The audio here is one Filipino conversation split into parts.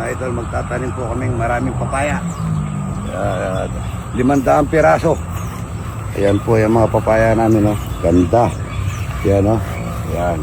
idol, magtatanim po kaming maraming papaya. 500 piraso. Ayan po yung mga papaya namin, no? Ganda. Yan, no? Yan.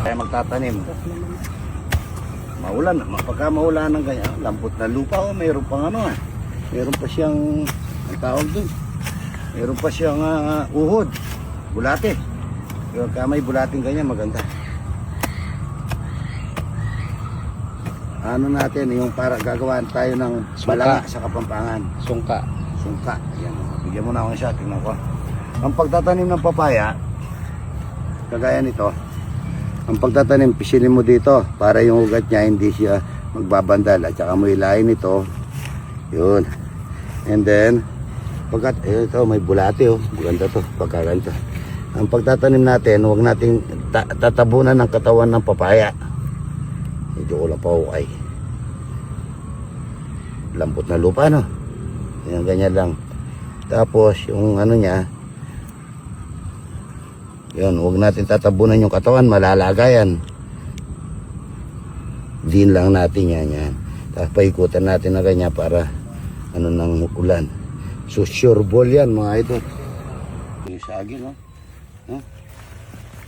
Kaya magtatanim. Maulan, pagka maulan ng ganyan, lambot na lupa, oh, mayroon pang ano, mayroon pa siyang, ang tawag dun, mayroon pa siyang uhod, bulate. Yung may bulating ganyan, maganda. Ano natin, yung para gagawin tayo ng balanga sa Kapampangan. Sungka. Yan. Bigyan mo na ako siya, tingnan ko. Ang pagtatanim ng papaya, kagaya nito, ang pagtatanim, pisilin mo dito para yung ugat niya hindi siya magbabandal. At saka mo ilahin ito. Yun. And then, ito may bulate, oh. Maganda to, pagkaganto. Ang pagtatanim natin, huwag nating tatabunan ng katawan ng papaya. Medyo ko lang paukay. Lambot na lupa, no? Yan, ganyan lang. Tapos, yung ano niya, yun, huwag natin tatabunan yung katawan, malalaga yan. Din lang natin yan. Tapos paikutan natin na ganyan para ano nang ulan. So, sure ball yan, mga ito. Yung saging, no?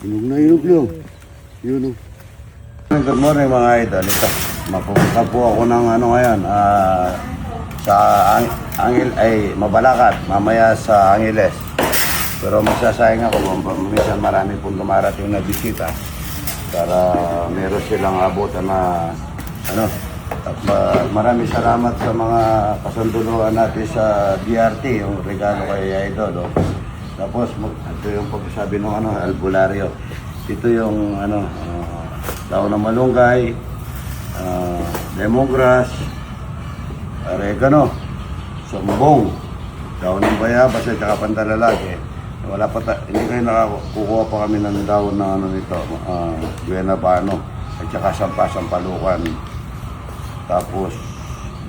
Inog na lang. Yun, oh. Good morning mga idol. Ito, mapupunta po ako ng ano ngayon, sa Mabalacat, mamaya sa Angeles. Pero magsasayang ako, minsan marami pong dumarating na bisita para meron silang abutan na ano. Maraming salamat sa mga kasunduluan natin sa DRT, yung regalo kay Idol. Tapos ito yung pagsasabi ng ano, albularyo. Ito yung ano, daon ng malunggay, lemongrass, oregano, sumbong, daon ng bayabas at saka pandalalaki. Wala pa hindi kayo nakakukuha pa kami ng daon na ano nito, guenabano at saka sampalukan. Tapos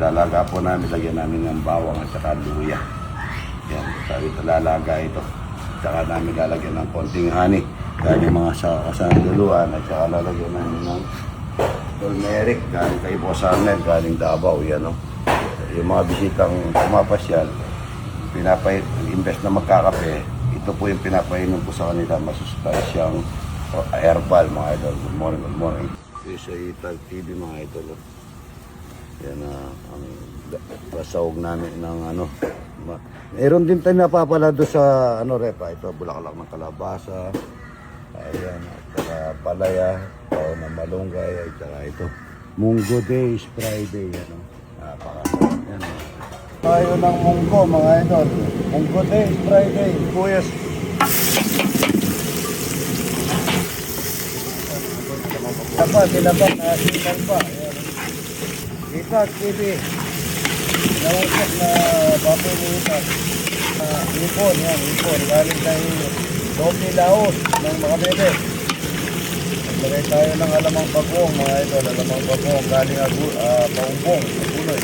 lalaga po namin, lagyan namin ng bawang at saka luya. Yan, sabi ito lalaga ito. Tsaka namin lalagyan ng konting honey. Galing mga kasanduluan at saka lalagyan namin ng turmeric. Galing kay Boss Arnel, galing Davao. Yan, no? Yung mga bisitang pumapasyal, imbes na magkakape, ito po yung pinapainom ko sa kanila. Masustansyang herbal, mga idol. Good morning. Ito sa Itag TV, mga idol. Yan ang pasawag namin ng ano. Meron din tayo napapala doon sa ano repa. Ito, bulaklak ng kalabasa. Ayan, at saka palaya. Taon ng malunggay. At saka ito, Munggo Days Friday. Ano. Napakasarap yan. Tayo ng munggo, mga idol. Munggo Days Friday. Kuyas. Tinabak, nasikan pa. Itag TV. Nausap na baboy ni Itag. Ipon, yan, ipon. Galing tayo Doble Laos ng Makabebe. Naglagay tayo ng alamang bagong, mga idol. Alamang bagong galing Paumbong, Agunoy.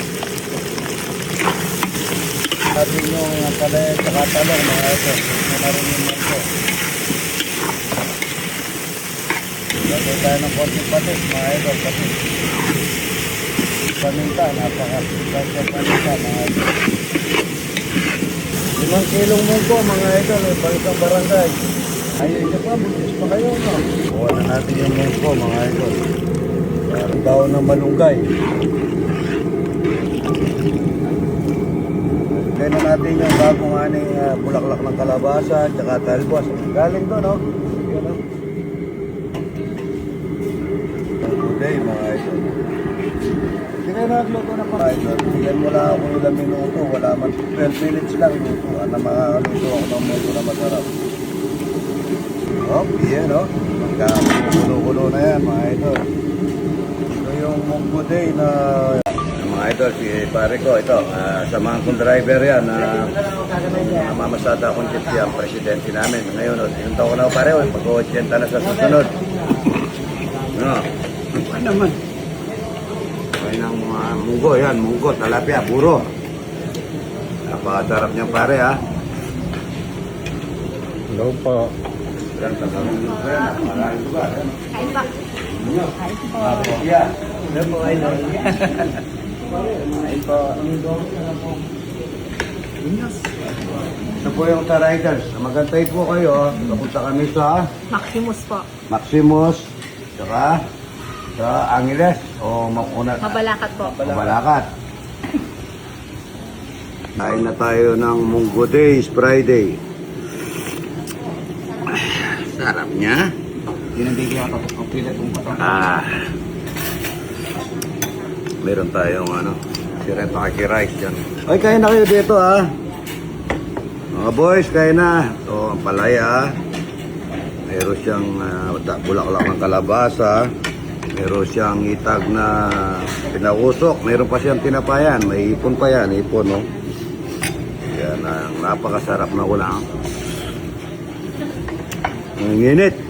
Atin yung palaya at saka talong, mga idol. Naroon yung mango. Naglagay tayo ng konting patis, mga idol. Patis. Paminta, napaka-sustansya paminta, mga idol. 5 kilong munggo, mga idol, balitang barangay. Ayun niyo pa, butis pa kayo, no? Kuha na natin yung munggo, mga idol. Parang daon ng malunggay. Lagay na natin yung bagong aning bulaklak ng kalabasa, tsaka talbos. Galing doon, no? Yan, no? Today, mga idol. Hindi kayo nagluto na pa. Idol, bigyan mo lang ako ilang minuto. Wala man, 12 minutes lang luto. Na makakaluto ako ng munggo na masarap. Yan, no? Magkakulo-kulo na yan, mga idol. Ito yung Munggo Day na... Mga idol, si pare ko, ito, samahan kong driver yan. Mamasada akong jeep yan, presidente namin. Ngayon, yung taon ko na pare, pag-80 na sa susunod. No? Ano naman? Kaya ng munggo, yan, munggo, talapia, puro. Napakasarap niyang pare, ha? Hello po. Kain pa. Hi po. Yeah. Hello po, idol. Hi po. Ito po yung Riders. Magantay po kayo. Napunta kami sa Maximus po. Maximus, saka sa Angeles o Mabalakat po. Mabalakat. Kain na tayo ng Munggo Days, Friday. Sarap niya. Ginabigyan ako ang pilat kong patang. Meron tayong sireta rice dyan. Ay, kain na kayo dito Mga boys, kain na. Ito ang palaya. Meron siyang bulaklak ng kalabasa. Meron siyang itag na pinausok. Meron pa siyang tinapayan. May ipon pa yan. Ipon, no? Yan, napakasarap na ulam. Ang init.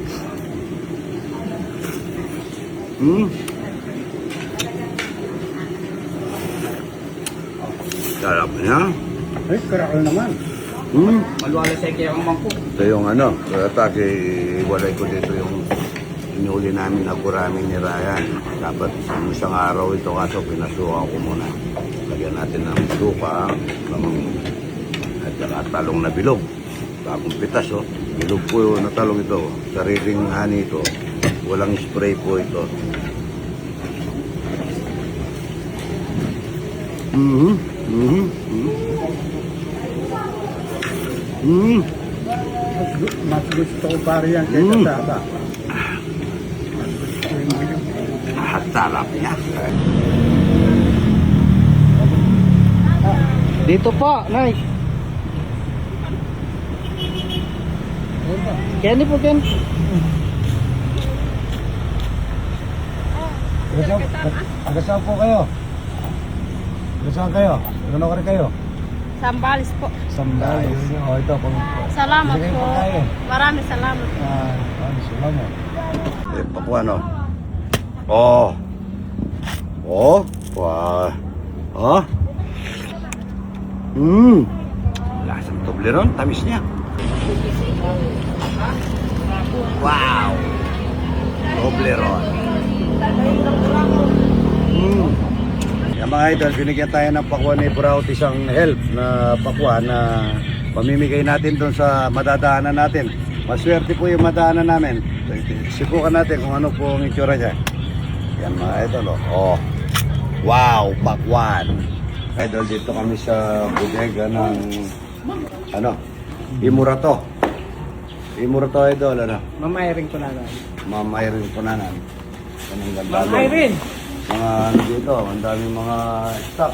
Sarap niya. Ay, karakal naman. Maluwala sa kaya ang mangkok. Ito yung atake, iwalay ko dito yung inuli namin na gurami ni Ryan. Dapat isang araw ito kaso pinasukan ko muna. Lagyan natin ng suka, at saka talong na bilog. Bagong pitas, bilog po na talong ito. Sariling hani ito. Walang spray po ito. Mas gusto ko pare yan kaysa saba. Sarap niya. Dito po, Nay. Kenny po, Ken. Agasaan po kayo? Agasaan kayo? Ano ka rin kayo? Sambales po. Sambales. Ito. Salamat Sige, po. pagkain. Maraming salamat po. Salamat. Pakuano? Oh. Oh. Wah. Oh. Lasang Toblerone. Tamis niya. Wow. Toblerone. Yan mga idol, binigyan tayo ng pakwan ni Buraut, isang help na pakwan na pamimigay natin doon sa madadaanan natin. Maswerte po yung madaanan namin. Sibukan natin kung ano po ang itsura niya. Yan mga idol. Oh. Wow, pakwan. Idol, dito kami sa bodega ng Imurato. Imurato idol, Mamayaring ko na lang. Mamayarin po nanan. Anong ganda. Mamayarin! Mga dito, ang daming mga stock,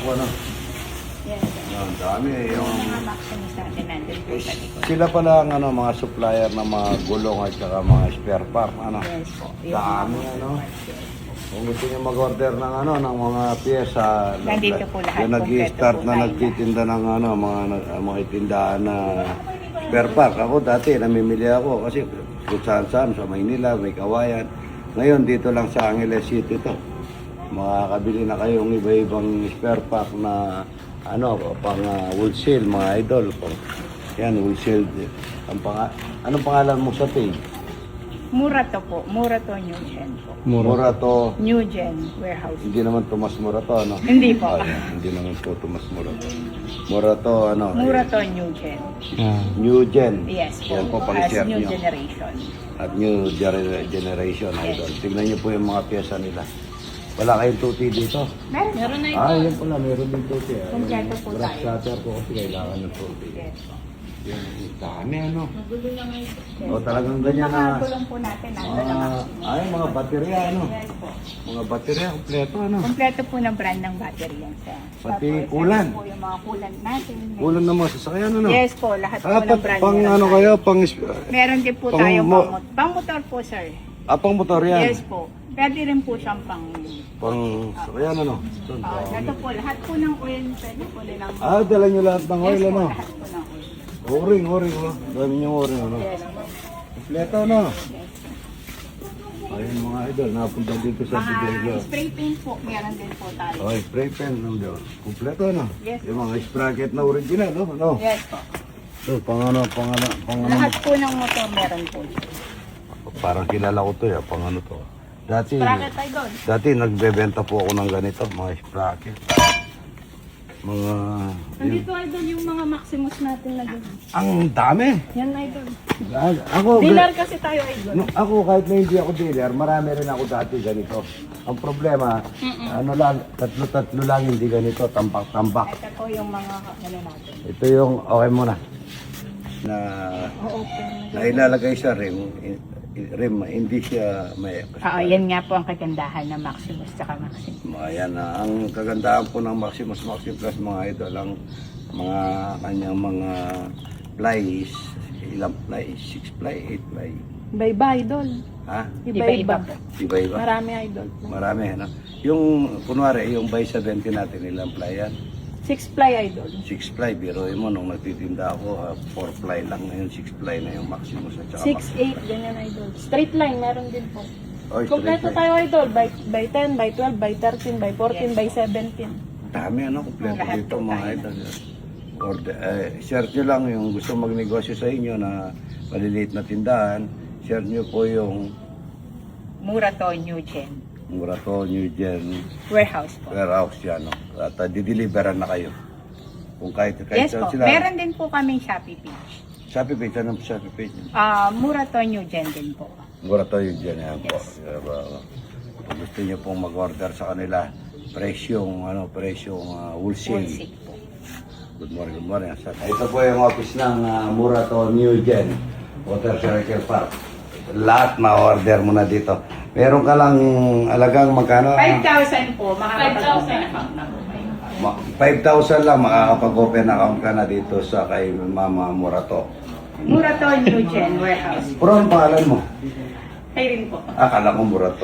Yes. Ang dami, yung Mga Maximus natin nandun po sa likod. sila pala ang mga supplier ng mga gulong at saka mga spare part, Yes po. Dami, Kung gusto niyo mag-order ng ng mga pyesa, Nandito po lahat, yung nag-i-start kompleto po na tayo. nagtitinda ng mga itindahan na spare part. Ako dati namimili ako kasi kung saan sa Maynila, may Kawayan. Ngayon dito lang sa Angeles City to. Makakabili na kayong iba-ibang spare part na pang wholesale, mga idol. Yan, wholesale. Anong pangalan mo sa page? Murato po. Murato New Gen po. Murato. New Gen Warehouse. Hindi naman Tomas Murato, Hindi po. Hindi naman po Tomas Murato. Murato, Murato New Gen. New Gen. Yes po. Yan po, As pag-share new nyo. generation. At new generation, idol. Tignan nyo po yung mga pyesa nila. Wala kayong tuti dito. Meron na Yan pala, meron din tuti. Kompleto po Brush tayo. cutter po kasi kailangan ng tuti. Yes po. Yan, dami Magulo na ngayon. O talagang ganyan Mga na. gulong po natin. Nandun na Maximus. Mga baterya, Yes po. Mga baterya, kompleto, Kompleto po ng brand ng battery yan, sir. Pati Tapos, kulan. ito po yung mga kulan natin. Kulang na mga sasakyan, Yes po, lahat po ng brand. pang meron tayo. kayo, pang Meron din po pang tayong mo- pang-motor po, sir. pang motor yan. Yes po. Pwede rin po siyang pang... Pang sasakyan, Doon, ito po, lahat po ng oil, pwede po nilang... dala nyo lahat ng oil, yes po, lahat po ng oil. Oring, Dami nyo oring, Yes po. Kompleto, Ayun mga idol, napunta dito sa bodega. Mga spray paint po, meron din po tayo. Okay, spray pen, kompleto, Yes. Yung mga sprocket na original, Yes po. So, pang Lahat po ng motor meron po. Parang kilala ko to, pang to. Bracket idol. Dati nagbebenta po ako ng ganito, mga sprocket. Mga... Nandito idol yung mga Maximus natin na ganun. Ang dami! Yan idol. Ako, Dealer kasi tayo idol. ako kahit na hindi ako dealer, marami rin ako dati ganito. Ang problema, ano lang, tatlo lang hindi ganito, tambak-tambak. Ito po yung mga ano natin. Ito yung, okay muna. Na O-open. ilalagay sa rim, hindi siya may... Oo, yan nga po ang kagandahan ng Maximus tsaka Maximus. Ayan na, ang kagandahan po ng Maximus Plus mga idol, ang mga kanyang mga plies, ilang plies, 6 ply, 8 ply. Iba-iba idol. Ha? Iba-iba. Iba-iba. Marami idol. Marami, ano? Yung, kunwari, yung by 70 natin, ilang ply yan? 6 ply idol. 6 ply, biroin mo, nung nagtitinda ako, 4 ply lang ngayon, 6 ply na yung Maximus at saka 6, 8, ganyan idol. Straight line, meron din po. Oy, Kompleto straight tayo idol. By 10, by 12, by 13, by 14, by 17. Dami ano, kompleto Lahat dito po mga tayo. idol. Share nyo lang yung gusto magnegosyo sa inyo na maliliit na tindahan. Share nyo po yung Murato New Gen. Murato, New Gen, Warehouse po. warehouse yan. No? At dideliveran na kayo. Kung kahit Yes saan po. sila. Meron din po kaming Shopee page. Shopee page, anong Shopee page? Murato New Gen din po. Murato, New Gen, yan po. Yes. Kung gusto nyo pong mag-order sa kanila, presyong wholesale. Wholesale po. Good morning. Ito po yung office ng Murato New Gen, Water Circle Park. Lahat ma-order mo na dito. Meron ka lang alagang magkano? 5,000 po. Makakapag-open account na po kayo. 5,000 lang makakapag-open account ka na dito sa kay Mama Murato. Murato New Gen Warehouse. Pero ang pangalan mo? Kayo rin po. Akala ko Murato.